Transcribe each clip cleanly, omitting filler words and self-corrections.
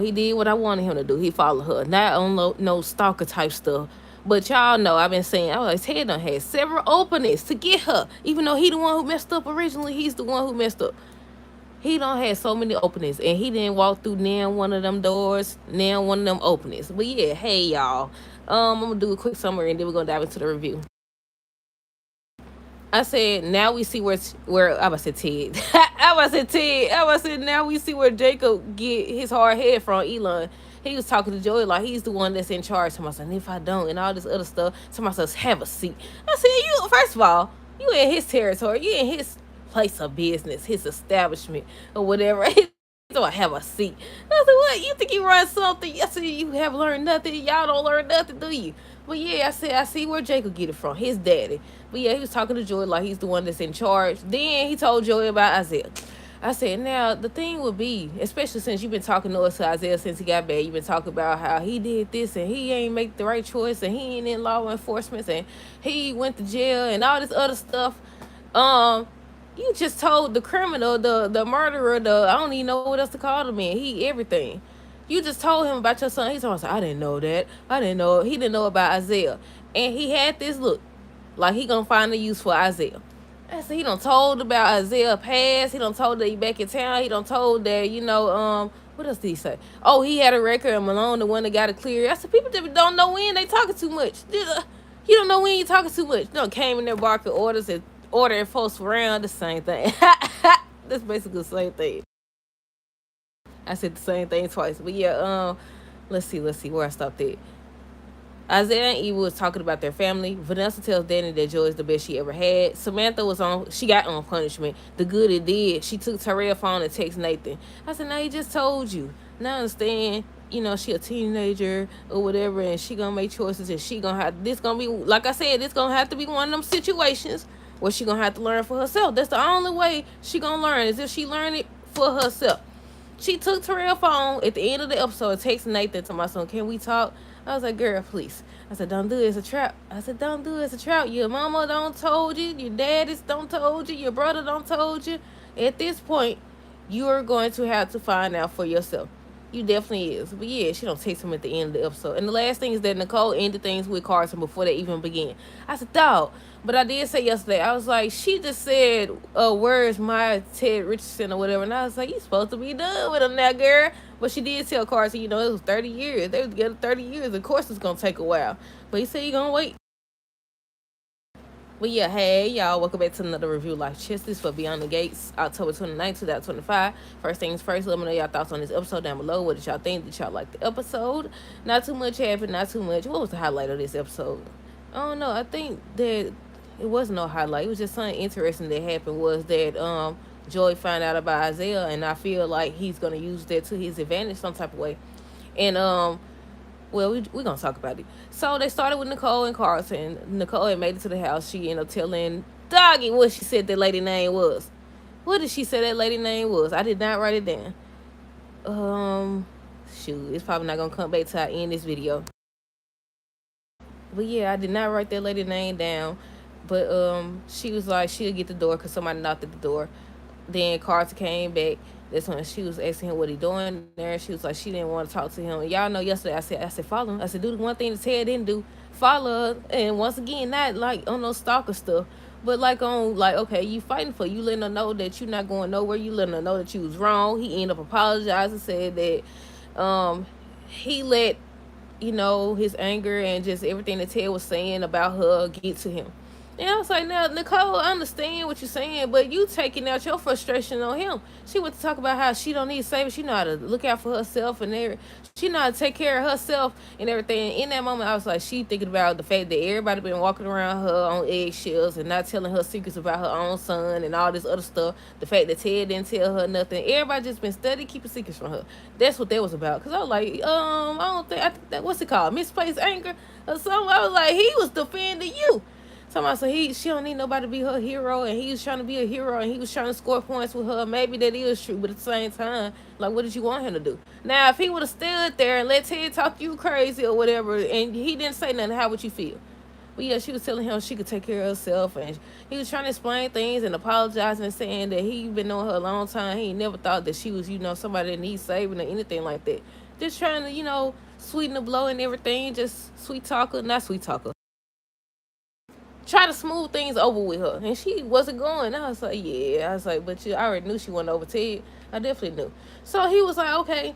He did what I wanted him to do. He followed her, not on no stalker type stuff. But y'all know I've been saying, I was like, Ted done had several openings to get her. Even though he the one who messed up originally, he's the one who messed up. He don't had so many openings, and he didn't walk through now one of them doors, now one of them openings. But yeah, hey y'all, I'm gonna do a quick summary, and then we're gonna dive into the review. I said, now we see where I was say Ted. I was say Ted. I was say now we see where Jacob get his hard head from Elon. He was talking to Joey like he's the one that's in charge. To myself, and if I don't, and all this other stuff. To myself, have a seat. I said, you first of all, you in his territory. You in his place of business, his establishment or whatever. So I have a seat. I said, what? You think you run something? I said, you have learned nothing. Y'all don't learn nothing, do you? But yeah, I said, I see where Jacob get it from. His daddy. But yeah, he was talking to Joey like he's the one that's in charge. Then he told Joey about Isaiah. I said, now the thing would be, especially since you've been talking to us to Isaiah since he got back, you've been talking about how he did this and he ain't make the right choice and he ain't in law enforcement and he went to jail and all this other stuff. You just told the criminal, the murderer, I don't even know what else to call the man. He everything. You just told him about your son. He's always like, I didn't know that. I didn't know. He didn't know about Isaiah. And he had this look like he gonna find a use for Isaiah. I said he done told about Isaiah past. He done told that he back in town. He done told that, what else did he say? Oh, he had a record and Malone, the one that got it clear. I said, people don't know when they talking too much. You don't know when you talking too much. You know, came in there barking orders and ordering folks around, the same thing. That's basically the same thing. I said the same thing twice. But yeah, let's see where I stopped at. Isaiah and Eva was talking about their family. Vanessa tells Danny that Joy is the best she ever had. Samantha she got on punishment. The good it did. She took Terrell's phone and texted Nathan. I said, now he just told you. Now I understand, she a teenager or whatever, and she gonna make choices, and she gonna have, this gonna be, like I said, this gonna have to be one of them situations where she gonna have to learn for herself. That's the only way she gonna learn, is if she learn it for herself. She took Terrell's phone at the end of the episode and texted Nathan to my son, can we talk? I was like, girl, please. I said, don't do it, it's a trap. I said, don't do it, it's a trap. Your mama don't told you, your daddies don't told you, your brother don't told you. At this point, you're going to have to find out for yourself. You definitely is. But yeah, she don't text him at the end of the episode. And the last thing is that Nicole ended things with Carson before they even began. I said, dog. But I did say yesterday, I was like, she just said, where's my Ted Richardson or whatever. And I was like, you supposed to be done with him now, girl. But she did tell Carson, it was 30 years. They was together 30 years. Of course it's going to take a while. But he said he going to wait. But yeah, hey y'all, welcome back to another review of Life Chesses for Beyond the Gates, October 29th, 2025. First things first, let me know y'all thoughts on this episode down below. What did y'all think? Did y'all like the episode? Not too much happened, not too much. What was the highlight of this episode? I don't know. I think that it wasn't no highlight. It was just something interesting that happened, was that Joy found out about Isaiah, and I feel like he's gonna use that to his advantage some type of way. And well, we're going to talk about it. So they started with Nicole and Carson. Nicole had made it to the house. She ended up telling Doggy what she said that lady name was. What did she say that lady name was? I did not write it down. Shoot, it's probably not going to come back till I end this video. But yeah, I did not write that lady name down. But she was like, she'll get the door because somebody knocked at the door. Then Carson came back. That's when she was asking him what he doing there. She was like, she didn't want to talk to him. And y'all know yesterday I said, follow him. I said, do the one thing that Ted didn't do. Follow her. And once again, not like on no stalker stuff, but like on, like, okay, you fighting for, you letting her know that you're not going nowhere. You letting her know that you was wrong. He ended up apologizing, said that he let, his anger and just everything that Ted was saying about her get to him. And I was like, now, Nicole, I understand what you're saying, but you taking out your frustration on him. She went to talk about how she don't need saving. She know how to look out for herself and she know how to take care of herself and everything. And in that moment, I was like, she thinking about the fact that everybody been walking around her on eggshells and not telling her secrets about her own son and all this other stuff. The fact that Ted didn't tell her nothing. Everybody just been studying keeping secrets from her. That's what that was about. Because I was like, I think that, what's it called? Misplaced anger or something. I was like, he was defending you. So she don't need nobody to be her hero, and he was trying to be a hero, and he was trying to score points with her. Maybe that is true, but at the same time, like, what did you want him to do? Now, if he would have stood there and let Ted talk you crazy or whatever, and he didn't say nothing, how would you feel? But yeah, she was telling him she could take care of herself, and he was trying to explain things and apologizing and saying that he been knowing her a long time. He never thought that she was, somebody that needs saving or anything like that. just trying to, sweeten the blow and everything. Just sweet talker, not sweet talker. Try to smooth things over with her, and she wasn't going. I was like, yeah. I was like, but I already knew she wasn't over Ted. I definitely knew. So he was like, okay,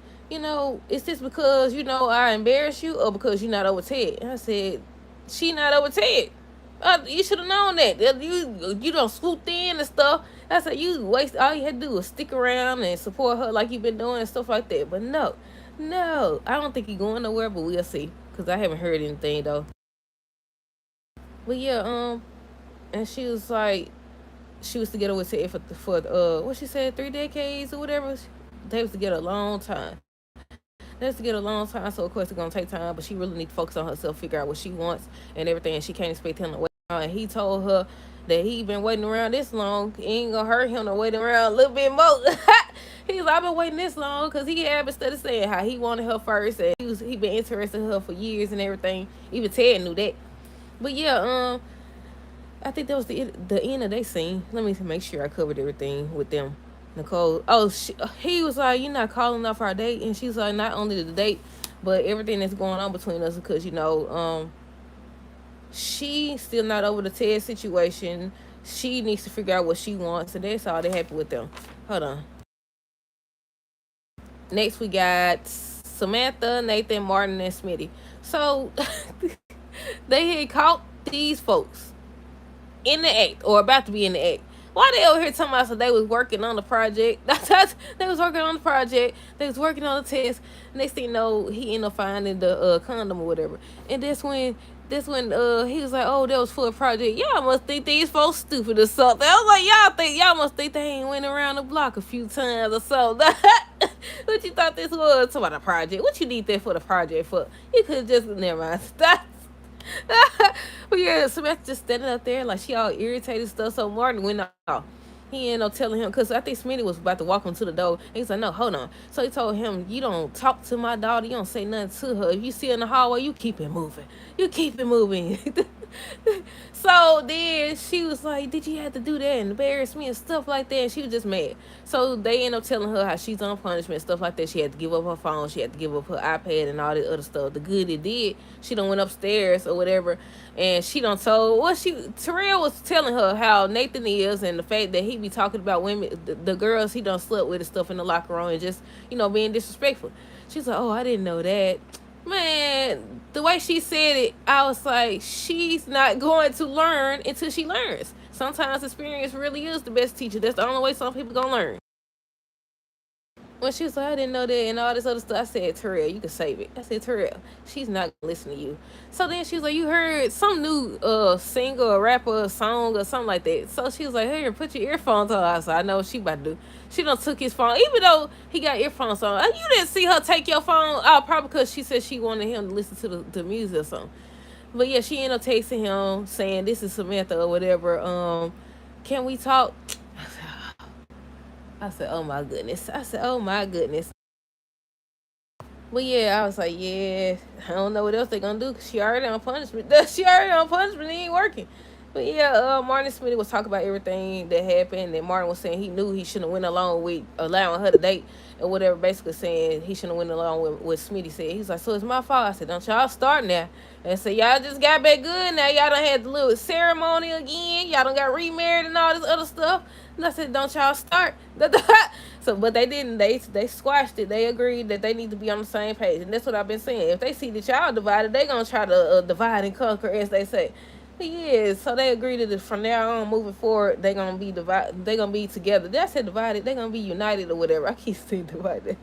is this because I embarrassed you, or because you're not over Ted? And I said, she not over Ted. You should have known that. You don't swoop in and stuff. I said, you waste all you had to do was stick around and support her like you've been doing and stuff like that. But no, no, I don't think he's going nowhere. But we'll see, because I haven't heard anything though. But yeah, and she was like, she was together with Ted for what she said, 3 decades or whatever. They was together a long time. They was together a long time, so of course it's gonna take time. But she really need to focus on herself, figure out what she wants and everything. And she can't expect him to wait around. And he told her that he been waiting around this long. It ain't gonna hurt him to wait around a little bit more. He's like, I've been waiting this long because he had instead of saying how he wanted her first, and he been interested in her for years and everything. Even Ted knew that. But yeah, I think that was the end of their scene. Let me make sure I covered everything with them. Nicole, he was like, "You're not calling off our date," and she's like, "Not only the date, but everything that's going on between us because she still not over the Ted situation. She needs to figure out what she wants, and that's all that happened with them." Hold on. Next, we got Samantha, Nathan, Martin, and Smitty. So they had caught these folks in the act or about to be in the act. Why they over here talking about so they was working on the project? They was working on the project. They was working on the test. Next thing you know, he ended up finding the condom or whatever. And that's when he was like, "Oh, that was for a project. Y'all must think these folks stupid or something." I was like, y'all must think they ain't went around the block a few times or something. What you thought this was? Talking about a project. What you need that for the project for? You could just never mind. Stop. But yeah, Samantha just standing up there like she all irritated stuff. So Martin went off. He ended up telling him because I think Smitty was about to walk him to the door. And he's like, "No, hold on." So he told him, "You don't talk to my daughter. You don't say nothing to her. If you see her in the hallway, you keep it moving. You keep it moving." So then she was like, "Did you have to do that and embarrass me and stuff like that?" And she was just mad. So they end up telling her how she's on punishment, stuff like that. She had to give up her phone. She had to give up her iPad and all this other stuff. The good it did, she done went upstairs or whatever. And she done told, Terrell was telling her how Nathan is and the fact that he be talking about women, the girls he done slept with and stuff in the locker room and just, being disrespectful. She's like, "Oh, I didn't know that." Man, the way she said it, I was like, she's not going to learn until she learns. Sometimes experience really is the best teacher. That's the only way some people gonna learn. When she was like, "I didn't know that," and all this other stuff, I said, "Terrell, you can save it." I said, "Terrell, she's not gonna listen to you." So then she was like, "You heard some new singer or rapper or song or something like that." So she was like, "Here, put your earphones on." I said, "I know what she about to do." She done took his phone, even though he got earphones on. You didn't see her take your phone. Probably because she said she wanted him to listen to the music or something. But yeah, she ended up texting him saying, "This is Samantha or whatever. Can we talk?" I said, "Oh my goodness." I said, "Oh my goodness." But yeah, I was like, yeah, I don't know what else they gonna do because she already on punishment. She already on punishment. It ain't working. But yeah, Martin Smith was talking about everything that happened, and Martin was saying he knew he shouldn't have went along with allowing her to date or whatever. Basically saying he shouldn't have went along with what Smitty said. He's like, "So it's my fault." I said, "Don't y'all start now." And so y'all just got back good now. Y'all done had the little ceremony again. Y'all done got remarried and all this other stuff. And I said, "Don't y'all start." So, but they didn't. They squashed it. They agreed that they need to be on the same page, and that's what I've been saying. If they see that y'all divided, they gonna try to divide and conquer, as they say. But yeah, so they agreed that from now on, moving forward, they gonna be divided. They gonna be together. Did I say divided? They gonna be united or whatever. I keep saying divided.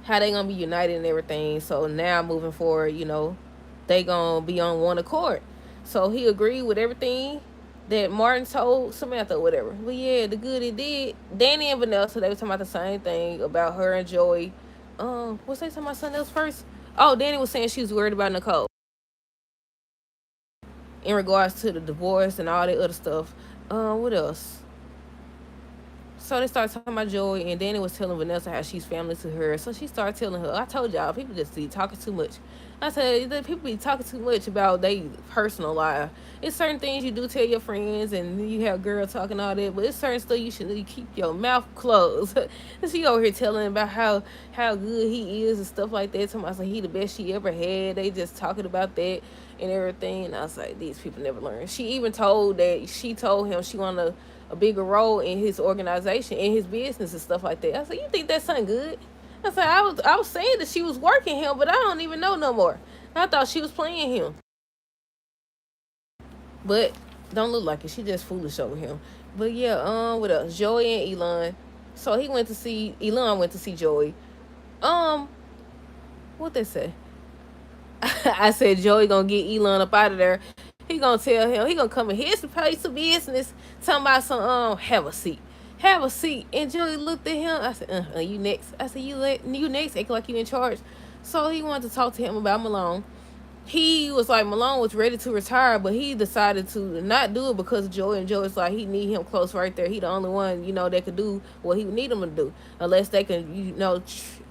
How they gonna be united and everything. So now moving forward, they gonna be on one accord. So he agreed with everything that Martin told Samantha or whatever. But yeah, the good it did. Danny and Vanessa, they were talking about the same thing about her and Joey. Was they talking about something else first? Oh, Danny was saying she was worried about Nicole in regards to the divorce and all that other stuff. What else? So they started talking about Joy, and then it was telling Vanessa how she's family to her. So she started telling her, I told y'all, people just be talking too much. I said, the people be talking too much about their personal life. It's certain things you do tell your friends, and you have girls talking all that, but it's certain stuff you should keep your mouth closed. And she over here telling about how good he is and stuff like that. Talking about he the best she ever had. They just talking about that and everything. And I was like, these people never learn. She even told that she told him she wanted a bigger role in his organization, in his business and stuff like that. I said, you think that's something good? I said, I was saying that she was working him, but I don't even know no more. I thought she was playing him. But don't look like it. She just foolish over him. But yeah, what else? Joey and Elon. So Elon went to see Joey. Um, what they say? I said Joey gonna get Elon up out of there. He gonna tell him he gonna come in his place of business, talking about some have a seat. Have a seat. And Joey looked at him. I said, you next. I said, you next, acting like you in charge. So he wanted to talk to him about Malone. He was like, Malone was ready to retire, but he decided to not do it because of Joey. And Joey's like, he need him close right there. He the only one, that could do what he would need him to do. Unless they can,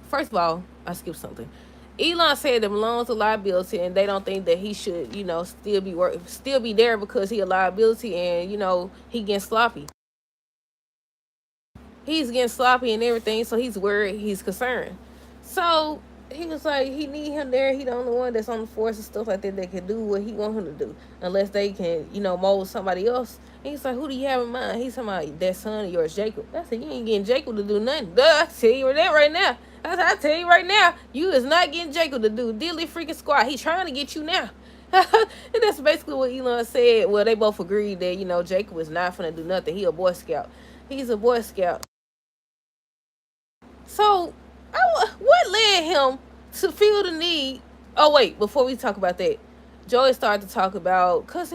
first of all, I skipped something. Elon said that Malone's a liability, and they don't think that he should, still be there because he a liability, and he getting sloppy. He's getting sloppy and everything, so he's worried, he's concerned. So he was like, he need him there. He the only one that's on the force and stuff like that can do what he want him to do, unless they can, mold somebody else. And he's like, who do you have in mind? He's talking about that son of yours, Jacob. I said, you ain't getting Jacob to do nothing. Duh, I tell you that right now. I tell you right now, you is not getting Jacob to do diddly freaking squat. He's trying to get you now. And that's basically what Elon said. Well, they both agreed that, Jacob is not finna do nothing. He a Boy Scout. He's a Boy Scout. So, what led him to feel the need? Oh wait, before we talk about that, Joey started to talk about because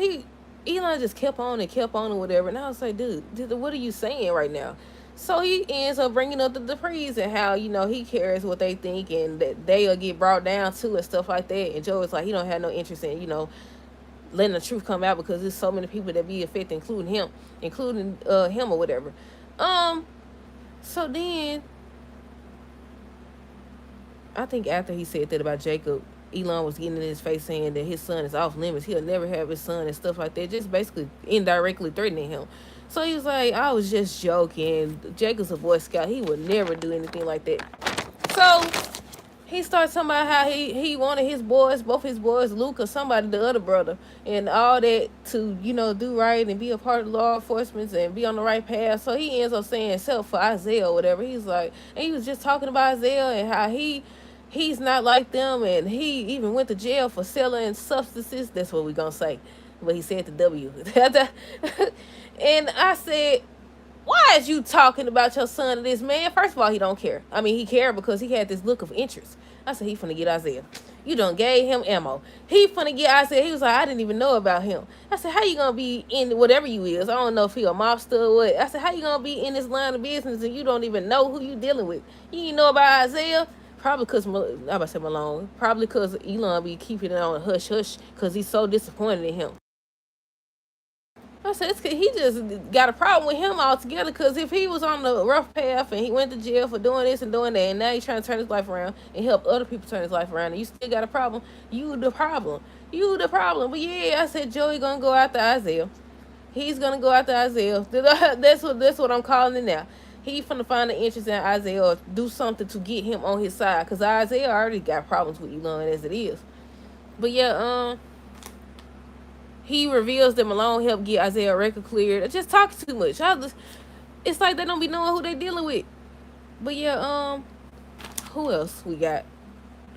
Elon just kept on and whatever, and I was like, dude, what are you saying right now? So he ends up bringing up the Duprees and how he cares what they think and that they'll get brought down too and stuff like that. And Joey's like, he don't have no interest in letting the truth come out because there's so many people that be affected, including him or whatever. So then I think after he said that about Jacob, Elon was getting in his face saying that his son is off limits. He'll never have his son and stuff like that, just basically indirectly threatening him. So he was like, I was just joking. Jacob's a Boy Scout. He would never do anything like that. So he started talking about how he wanted his boys, both his boys, Luke or somebody, the other brother, and all that to, do right and be a part of law enforcement and be on the right path. So he ends up saying, except for Isaiah or whatever. He's like, and he was just talking about Isaiah and how he's not like them, and he even went to jail for selling substances. That's what we're gonna say. But he said the W. And I said, why is you talking about your son to this man? First of all, he don't care. I mean, he cared because he had this look of interest. I said, he finna get Isaiah. You done gave him ammo. He finna get Isaiah. He was like, I didn't even know about him. I said, how you gonna be in whatever you is? I don't know if he a mobster or what. I said, how you gonna be in this line of business and you don't even know who you dealing with? You ain't know about Isaiah? Probably because, I'm about to say Malone. Probably because Elon be keeping it on hush hush because he's so disappointed in him. I said, he just got a problem with him altogether because if he was on the rough path and he went to jail for doing this and doing that, and now he's trying to turn his life around and help other people turn his life around, and you still got a problem, you the problem. You the problem. But yeah, I said, Joey gonna go after Isaiah. He's gonna go after Isaiah. That's what I'm calling it now. He finna find the interest in Isaiah or do something to get him on his side because Isaiah already got problems with Elon as it is. But yeah, he reveals that Malone helped get Isaiah a record cleared. Just talking too much. It's like they don't be knowing who they dealing with. But yeah, who else we got?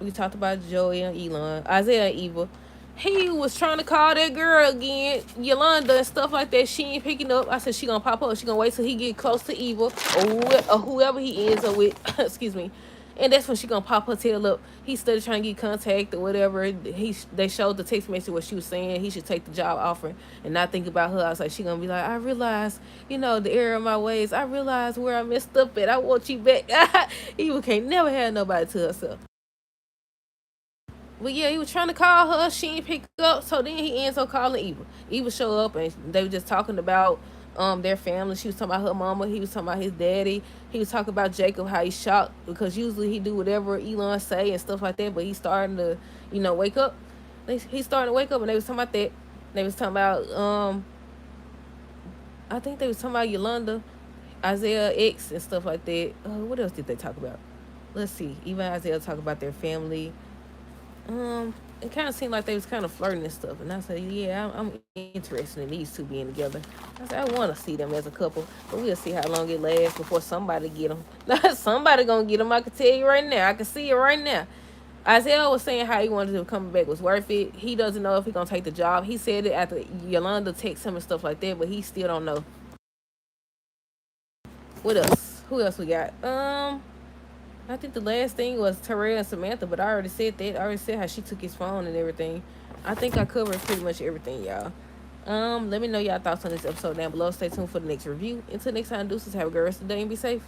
We talked about Joey and Elon, Isaiah and Eva. He was trying to call that girl again, Yolanda, and stuff like that. She ain't picking up. I said she gonna pop up. She gonna wait till he get close to Eva or whoever he ends up with. Excuse me. And that's when she gonna pop her tail up. He started trying to get contact or whatever. They showed the text message what she was saying. He should take the job offer and not think about her. I was like, she gonna be like, I realize, the error of my ways. I realize where I messed up at. I want you back. Eva can't never have nobody to herself. But yeah, he was trying to call her. She didn't pick up. So then he ends up calling Eva. Eva show up and they were just talking about their family. She was talking about her mama. He was talking about his daddy. He was talking about Jacob, how he's shocked because usually he do whatever Elon say and stuff like that. But he's starting to, wake up. He's starting to wake up, and they was talking about that. They was talking about I think they was talking about Yolanda, Isaiah X and stuff like that. What else did they talk about? Let's see. Even Isaiah talk about their family. It kind of seemed like they was kind of flirting and stuff. And I said, yeah, I'm interested in these two being together. I said, I want to see them as a couple, but we'll see how long it lasts before somebody get them. Somebody gonna get them. I can tell you right now. I can see it right now. Isaiah was saying how he wanted to come back was worth it. He doesn't know if he's gonna take the job. He said it after Yolanda texted him and stuff like that, but he still don't know. What else? Who else we got? I think the last thing was Terrell and Samantha, but I already said that. I already said how she took his phone and everything. I think I covered pretty much everything, y'all. Let me know y'all thoughts on this episode down below. Stay tuned for the next review. Until next time, deuces. Have a good rest of the day and be safe.